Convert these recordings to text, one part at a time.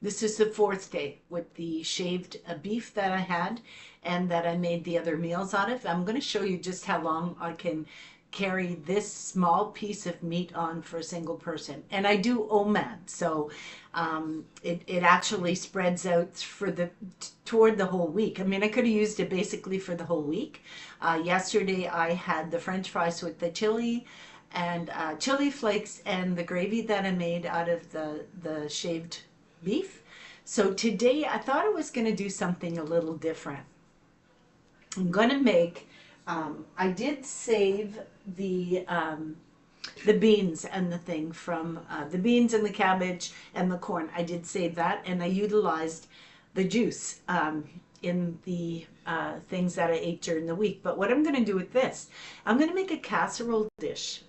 This is the fourth day with the shaved beef that I had and that I made the other meals out of. I'm going to show you just how long I can carry this small piece of meat on for a single person. And I do OMAD, so it actually spreads out for toward the whole week. I mean, I could have used it basically for the whole week. Yesterday I had the French fries with the chili and chili flakes and the gravy that I made out of the shaved beef. So today I thought I was going to do something a little different. I'm going to make, I did save the beans and the thing from the beans and the cabbage and the corn. I did save that and I utilized the juice in the things that I ate during the week. But what I'm going to do with this, I'm going to make a casserole dish.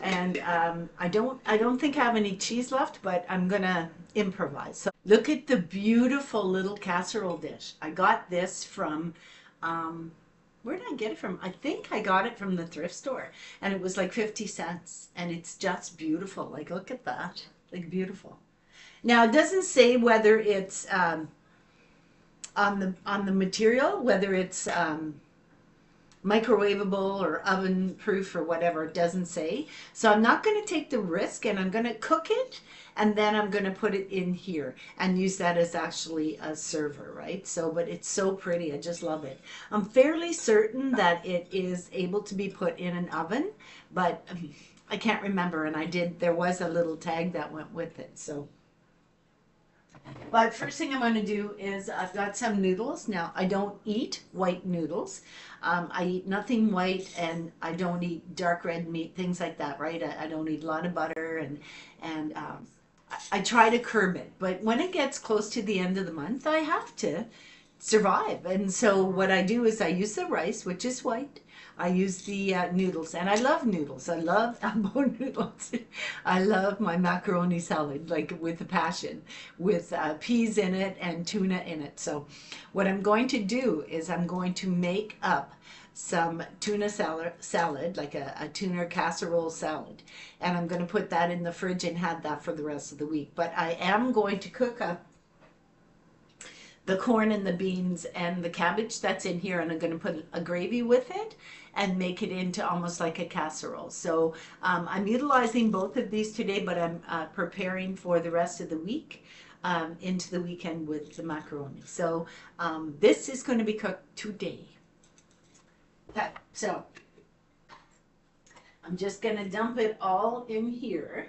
And I don't think I have any cheese left, but I'm gonna improvise. So look at the beautiful little casserole dish. I got this from where did I get it from? I think I got it from the thrift store, and it was like 50 cents, and it's just beautiful. Like, look at that, like beautiful. Now it doesn't say whether it's on the material, whether it's microwavable or oven proof or whatever, it doesn't say. So I'm not going to take the risk, and I'm going to cook it, and then I'm going to put it in here and use that as actually a server, right? So, but it's so pretty. I just love it. I'm fairly certain that it is able to be put in an oven, but I can't remember. And there was a little tag that went with it. So but first thing I'm going to do is I've got some noodles. Now, I don't eat white noodles. I eat nothing white, and I don't eat dark red meat, things like that, right? I don't eat a lot of butter, and I try to curb it. But when it gets close to the end of the month, I have to survive. And so what I do is I use the rice, which is white. I use the noodles, and I love noodles. I love elbow noodles. I love my macaroni salad, like with a passion, with peas in it and tuna in it. So what I'm going to do is I'm going to make up some tuna salad, like a tuna casserole salad. And I'm going to put that in the fridge and have that for the rest of the week. But I am going to cook up the corn and the beans and the cabbage that's in here, and I'm going to put a gravy with it and make it into almost like a casserole. So I'm utilizing both of these today, but I'm preparing for the rest of the week into the weekend with the macaroni. So this is going to be cooked today. Okay, so I'm just going to dump it all in here.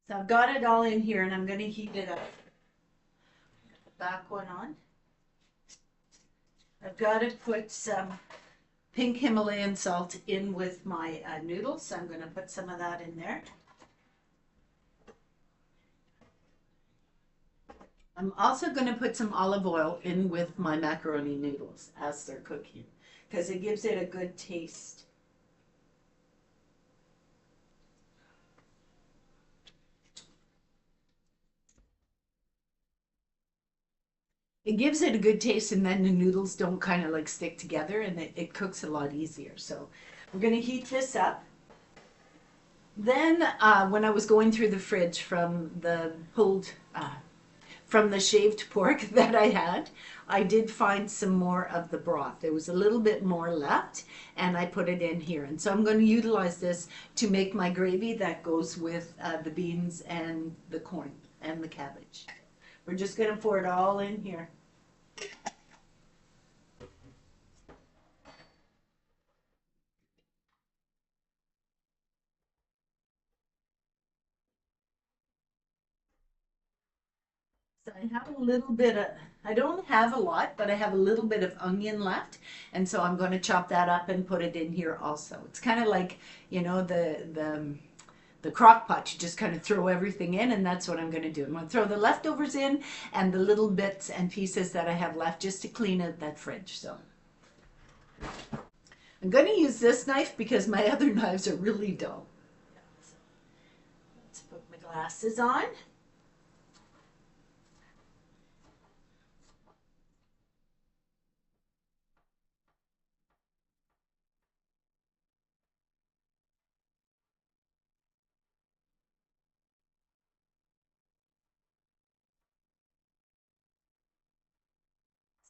So I've got it all in here, and I'm going to heat it up. Get the back one on. I've got to put some pink Himalayan salt in with my noodles, so I'm going to put some of that in there. I'm also going to put some olive oil in with my macaroni noodles as they're cooking, because it gives it a good taste. It gives it a good taste, and then the noodles don't kind of like stick together, and it cooks a lot easier. So we're going to heat this up. Then when I was going through the fridge from the from the shaved pork that I had, I did find some more of the broth. There was a little bit more left, and I put it in here. And so I'm going to utilize this to make my gravy that goes with the beans and the corn and the cabbage. We're just going to pour it all in here. So I have a little bit of, I don't have a lot, but I have a little bit of onion left. And so I'm going to chop that up and put it in here also. It's kind of like, you know, the crock pot. You just kind of throw everything in, and that's what I'm going to do. I'm going to throw the leftovers in and the little bits and pieces that I have left just to clean out that fridge. So I'm going to use this knife because my other knives are really dull. So let's put my glasses on.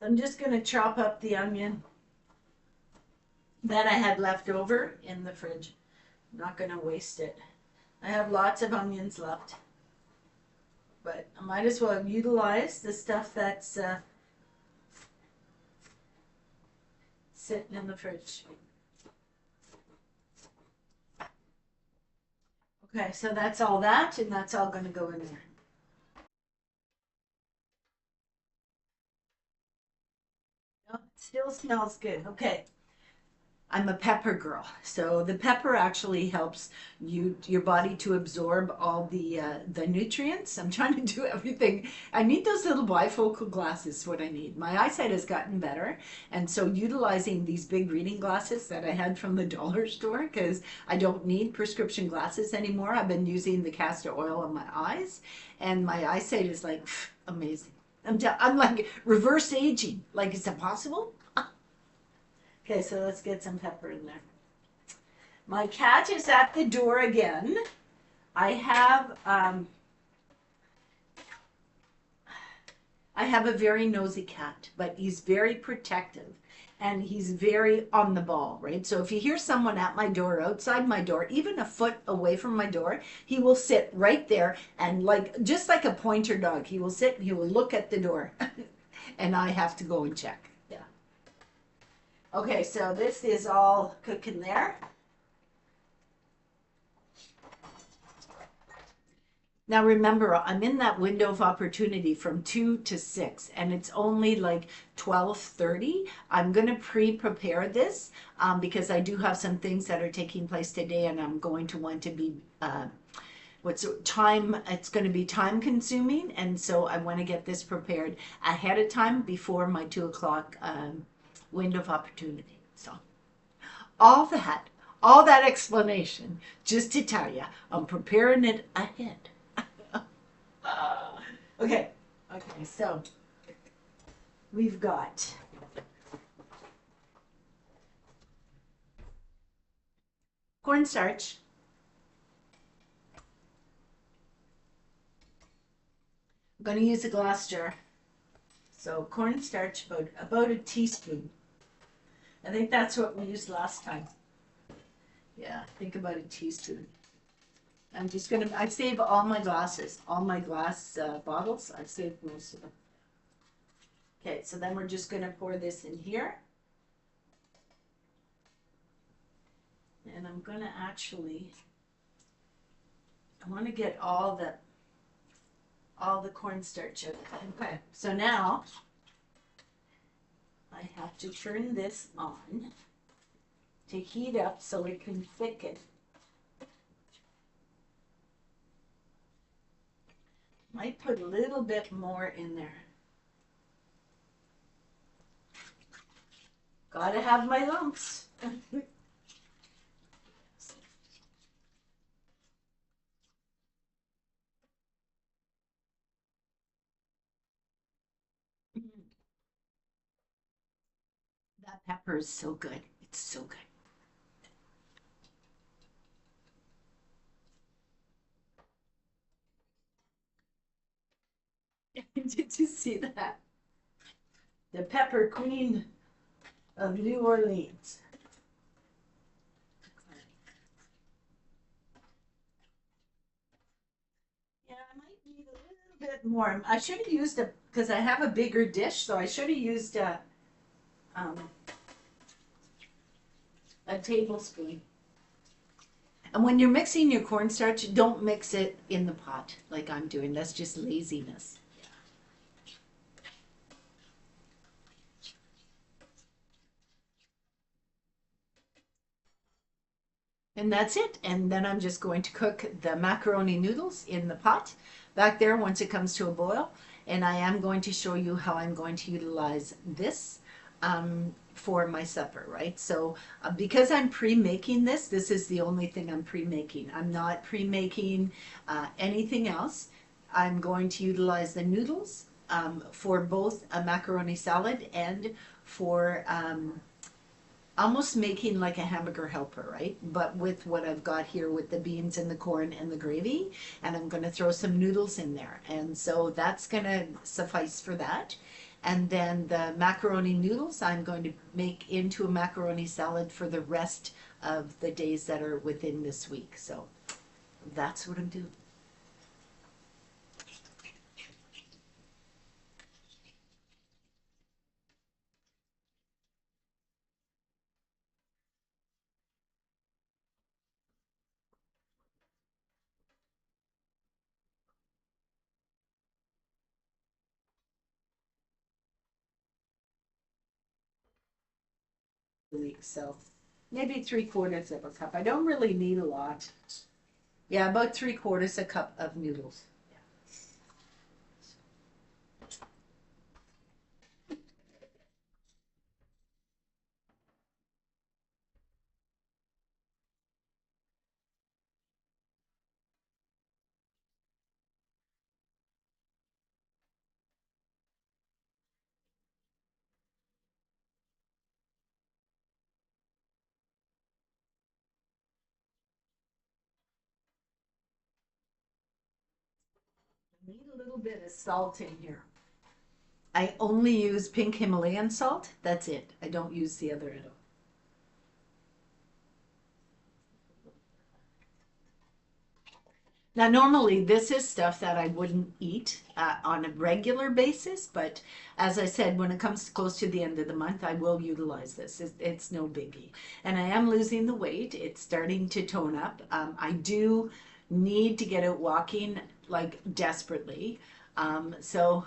I'm just going to chop up the onion that I had left over in the fridge. I'm not going to waste it. I have lots of onions left, but I might as well utilize the stuff that's sitting in the fridge. Okay, so that's all that, and that's all going to go in there. Oh, it still smells good. Okay. I'm a pepper girl, so the pepper actually helps your body to absorb all the nutrients. I'm trying to do everything. I need those little bifocal glasses. What I need. My eyesight has gotten better, and so utilizing these big reading glasses that I had from the dollar store, because I don't need prescription glasses anymore. I've been using the castor oil on my eyes, and my eyesight is like amazing. I'm like reverse aging. Like, is it possible? Okay, so let's get some pepper in there. My cat is at the door again. I have a very nosy cat, but he's very protective and he's very on the ball, right? So if you hear someone at my door, outside my door, even a foot away from my door, he will sit right there and just like a pointer dog, he will sit and he will look at the door and I have to go and check. Okay, so this is all cooking there. Now remember, I'm in that window of opportunity from 2 to 6, and it's only like 12:30. I'm going to pre-prepare this because I do have some things that are taking place today, and I'm going to want to be it's going to be time consuming, and so I want to get this prepared ahead of time before my 2 o'clock window of opportunity. So all that explanation just to tell you I'm preparing it ahead. Okay, so we've got cornstarch, I'm going to use a glass jar. So cornstarch, about a teaspoon. I think that's what we used last time. Yeah, I think about a teaspoon. I'm just gonna, I save all my glasses, all my glass bottles, I save most of them. Okay, so then we're just gonna pour this in here. And I'm gonna actually, I wanna get all the cornstarch out. Okay, so now, I have to turn this on to heat up so it can thicken. Might put a little bit more in there. Gotta have my lumps. That pepper is so good. It's so good. Did you see that? The pepper queen of New Orleans. Yeah, I might need a little bit more. I should have used because I have a bigger dish, so I should have used a tablespoon. And when you're mixing your cornstarch, don't mix it in the pot like I'm doing. That's just laziness. And that's it. And then I'm just going to cook the macaroni noodles in the pot back there once it comes to a boil. And I am going to show you how I'm going to utilize this for my supper, right? So because I'm pre-making this is the only thing I'm pre-making. I'm not pre-making anything else. I'm going to utilize the noodles for both a macaroni salad and for almost making like a hamburger helper, right? But with what I've got here with the beans and the corn and the gravy, and I'm going to throw some noodles in there. And so that's going to suffice for that. And then the macaroni noodles I'm going to make into a macaroni salad for the rest of the days that are within this week. So that's what I'm doing. Week, so maybe 3/4 of a cup. I don't really need a lot. Yeah, about 3/4 a cup of noodles. I need a little bit of salt in here. I only use pink Himalayan salt. That's it. I don't use the other at all. Now, normally this is stuff that I wouldn't eat on a regular basis, but as I said, when it comes close to the end of the month, I will utilize this. It's no biggie. And I am losing the weight. It's starting to tone up. I do need to get out walking like desperately. So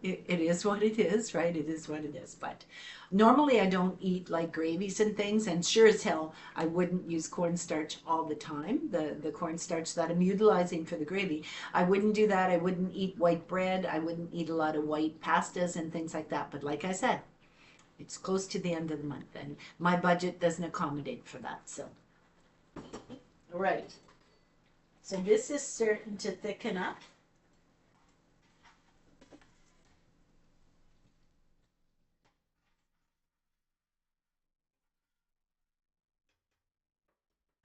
it is what it is, right? It is what it is. But normally I don't eat like gravies and things, and sure as hell I wouldn't use cornstarch all the time. The cornstarch that I'm utilizing for the gravy, I wouldn't do that. I wouldn't eat white bread. I wouldn't eat a lot of white pastas and things like that. But like I said, it's close to the end of the month, and my budget doesn't accommodate for that. So, all right. So this is starting to thicken up.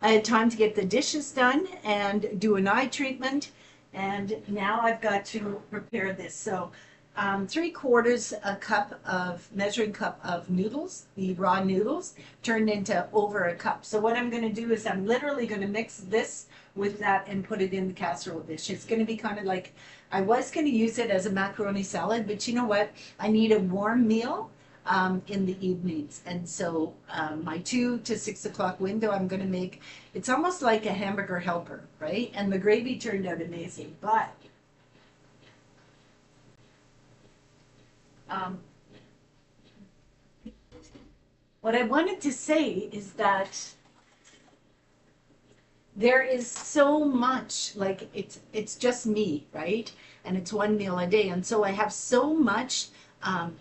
I had time to get the dishes done and do an eye treatment, and now I've got to prepare this. So, 3/4 a cup of measuring cup of noodles, the raw noodles, turned into over a cup. So what I'm going to do is I'm literally going to mix this with that and put it in the casserole dish. It's going to be kind of like I was going to use it as a macaroni salad, but you know what? I need a warm meal in the evenings. And so my 2 to 6 o'clock window, I'm going to make, it's almost like a hamburger helper, right? And the gravy turned out amazing. But um, what I wanted to say is that there is so much, like it's just me, right? And it's one meal a day. And so I have so much um,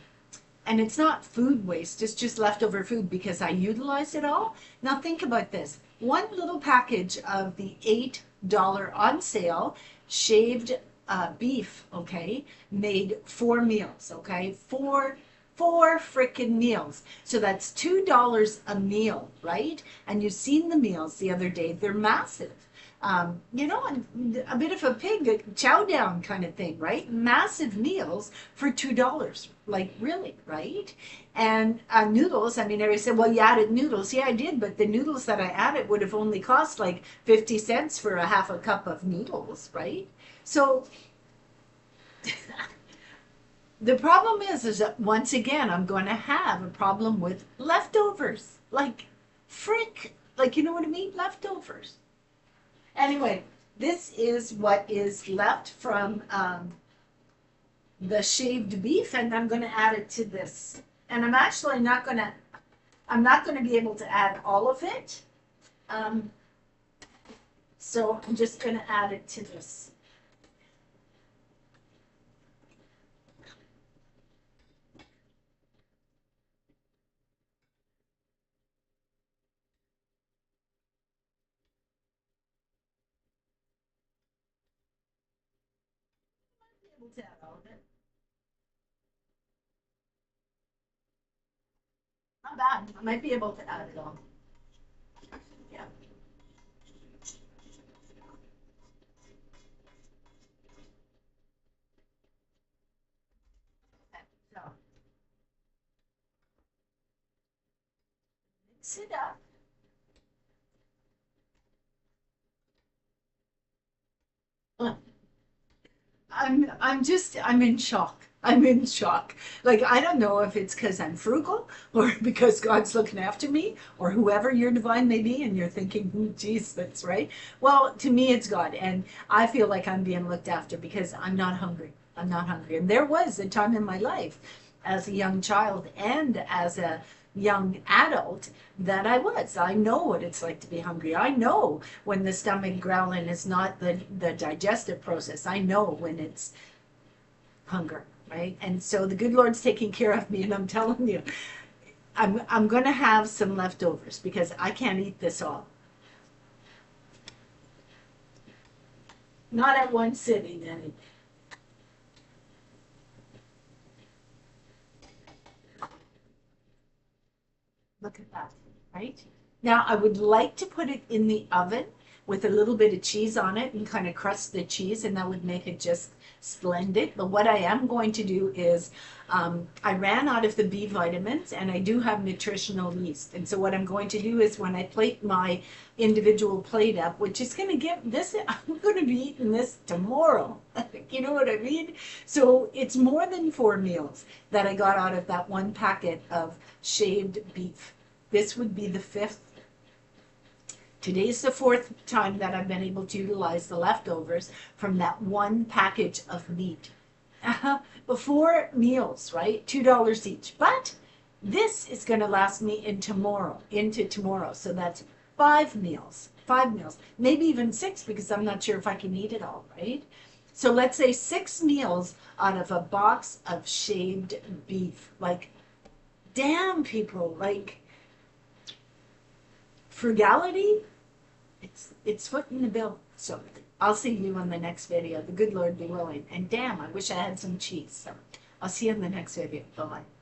and it's not food waste, it's just leftover food because I utilize it all. Now think about this. One little package of the $8 on sale shaved beef, okay, made 4 meals, okay? Four freaking meals. So that's $2 a meal, right? And you've seen the meals the other day. They're massive. You know, a bit of a pig, a chow down kind of thing, right? Massive meals for $2, like really, right? And noodles, I mean, everybody said, well, you added noodles. Yeah, I did, but the noodles that I added would have only cost like 50 cents for a half a cup of noodles, right? So the problem is that once again, I'm going to have a problem with leftovers. Like, frick, like, you know what I mean? Leftovers. Anyway, this is what is left from the shaved beef, and I'm going to add it to this. And I'm actually not going to, I'm not going to be able to add all of it. Um, so I'm just going to add it to this. Be able to add all of it. Not bad. I might be able to add it all. Yeah. Okay. So Sit up. I'm in shock. I'm in shock. Like, I don't know if it's because I'm frugal or because God's looking after me or whoever your divine may be, and you're thinking, geez, that's right. Well, to me, it's God. And I feel like I'm being looked after because I'm not hungry. I'm not hungry. And there was a time in my life as a young child and as a young adult that I was. I know what it's like to be hungry. I know when the stomach growling is not the digestive process. I know when it's hunger, right? And so the good Lord's taking care of me, and I'm telling you, I'm going to have some leftovers because I can't eat this all. Not at one sitting, anyway. Look at that, right? Now, I would like to put it in the oven with a little bit of cheese on it and kind of crust the cheese, and that would make it just splendid. But what I am going to do is, I ran out of the B vitamins, and I do have nutritional yeast. And so what I'm going to do is when I plate my individual plate up, which is going to get this, I'm going to be eating this tomorrow. You know what I mean? So it's more than 4 meals that I got out of that one packet of shaved beef. This would be the 5th. Today's the 4th time that I've been able to utilize the leftovers from that one package of meat. Before meals, right? $2 each. But this is going to last me into tomorrow. So that's 5 meals. 5 meals. Maybe even 6 because I'm not sure if I can eat it all, right? So let's say 6 meals out of a box of shaved beef. Like, damn, people, like, frugality, it's footing the bill. So I'll see you on the next video. The good Lord be willing. And damn, I wish I had some cheese. So I'll see you in the next video. Bye-bye.